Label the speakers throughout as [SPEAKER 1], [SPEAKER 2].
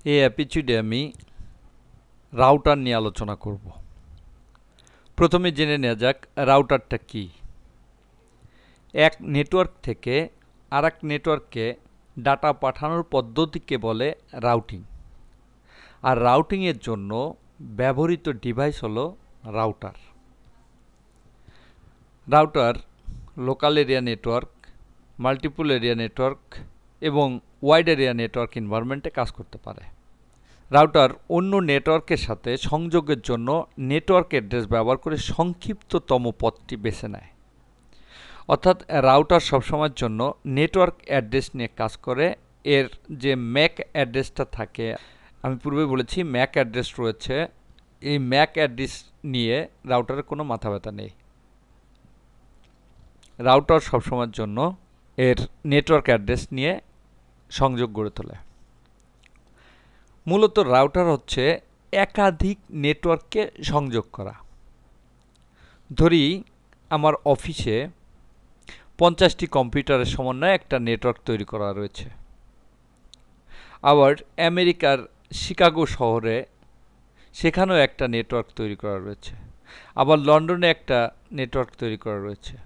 [SPEAKER 1] এই এপিসোডে আমি রাউটার নিয়ে আলোচনা করব। প্রথমে জেনে নেওয়া যাক রাউটারটা কি। এক নেটওয়ার্ক থেকে আরেক নেটওয়ার্কে ডাটা পাঠানোর পদ্ধতিকে বলে রাউটিং। আর রাউটিংয়ের জন্য ব্যবহৃত ডিভাইস হলো router. Router local area network, multiple area network এবং ওয়াইড এরিয়া নেটওয়ার্ক এনভায়রনমেন্টে কাজ করতে পারে। রাউটার অন্য নেটওয়ার্কের সাথে সংযোগের জন্য নেটওয়ার্ক অ্যাড্রেস ব্যবহার করে সংক্ষিপ্ততম পথটি বেছে নেয়। অর্থাৎ রাউটার সবসময়ের জন্য নেটওয়ার্ক অ্যাড্রেস নিয়ে কাজ করে। এর যে ম্যাক অ্যাড্রেসটা থাকে, আমি পূর্বে বলেছি ম্যাক অ্যাড্রেস রয়েছে, এই ম্যাক অ্যাড্রেস নিয়ে রাউটারের কোনো মাথা ব্যথা নেই। রাউটার সবসময়ের জন্য এর নেটওয়ার্ক অ্যাড্রেস নিয়ে সংযোগ গড়ে তোলে। মূলত রাউটার হচ্ছে একাধিক নেটওয়ার্ককে সংযোগ করা। ধরি আমার অফিসে 50টি কম্পিউটারের সমন্বয়ে একটা নেটওয়ার্ক তৈরি করা রয়েছে। আবার আমেরিকার শিকাগো শহরে সেখানেও একটা নেটওয়ার্ক তৈরি করা রয়েছে। আবার লন্ডনে একটা নেটওয়ার্ক তৈরি করা রয়েছে।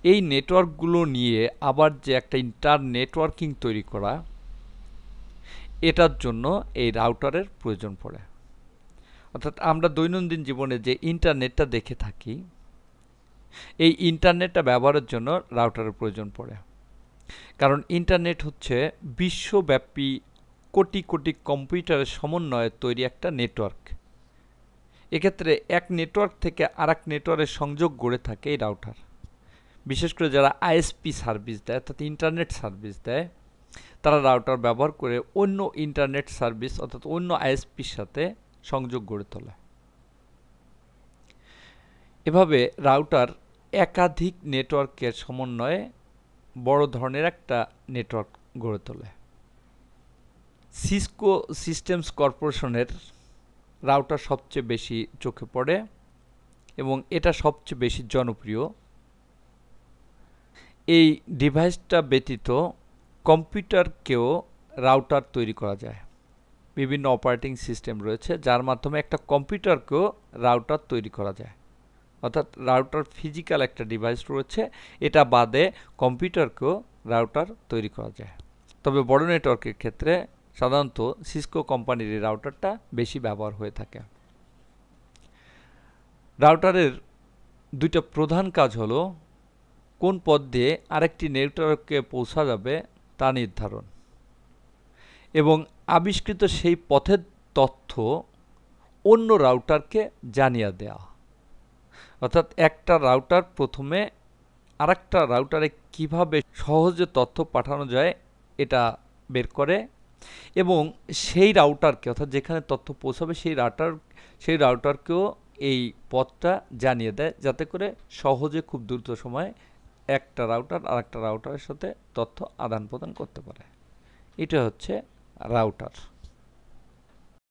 [SPEAKER 1] এই নেটওয়ার্কগুলো নিয়ে আবার যে একটা ইন্টার নেটওয়ার্কিং তৈরি করা, এটার জন্য এই রাউটারের প্রয়োজন পড়ে। অর্থাৎ আমরা দৈনন্দিন জীবনে যে ইন্টারনেটটা দেখে থাকি, এই ইন্টারনেটটা ব্যবহারের জন্য রাউটারের প্রয়োজন পড়ে। কারণ ইন্টারনেট হচ্ছে বিশ্বব্যাপী কোটি কোটি কম্পিউটারের সমন্বয়ে তৈরি একটা নেটওয়ার্ক। এক্ষেত্রে এক নেটওয়ার্ক থেকে আরেক নেটওয়ার্কের সংযোগ গড়ে থাকে এই রাউটার। বিশেষ করে যারা আইএসপি সার্ভিস দেয়, অর্থাৎ ইন্টারনেট সার্ভিস দেয়, তারা রাউটার ব্যবহার করে অন্য ইন্টারনেট সার্ভিস অর্থাৎ অন্য আইএসপির সাথে সংযোগ গড়ে তোলে। এভাবে রাউটার একাধিক নেটওয়ার্কের সমন্বয়ে বড় ধরনের একটা নেটওয়ার্ক গড়ে তোলে। সিসকো সিস্টেমস কর্পোরেশনের রাউটার সবচেয়ে বেশি চোখে পড়ে এবং এটা সবচেয়ে বেশি জনপ্রিয়। এই ডিভাইসটা ব্যতীত কম্পিউটারকেও রাউটার তৈরি করা যায়। বিভিন্ন অপারেটিং সিস্টেম রয়েছে যার মাধ্যমে একটা কম্পিউটারকেও রাউটার তৈরি করা যায়। অর্থাৎ রাউটার ফিজিক্যাল একটা ডিভাইস রয়েছে, এটা বাদে কম্পিউটারকেও রাউটার তৈরি করা যায়। তবে বড় নেটওয়ার্কের ক্ষেত্রে সাধারণত সিসকো কোম্পানির এই রাউটারটা বেশি ব্যবহার হয়ে থাকে। রাউটারের দুইটা প্রধান কাজ হলো কোন পথ দিয়ে আরেকটি নেটওয়ার্কে পৌঁছা যাবে তা নির্ধারণ এবং আবিষ্কৃত সেই পথের তথ্য অন্য রাউটারকে জানিয়ে দেওয়া। অর্থাৎ একটা রাউটার প্রথমে আরেকটা রাউটারে কিভাবে সহজে তথ্য পাঠানো যায় এটা বের করে এবং সেই রাউটারকে, অর্থাৎ যেখানে তথ্য পৌঁছাবে সেই রাউটারকেও এই পথটা জানিয়ে দেয়, যাতে করে সহজে খুব দ্রুত সময়ে একটা রাউটার আরেকটা রাউটারের সাথে তথ্য আদান প্রদান করতে পারে। এটা হচ্ছে রাউটার।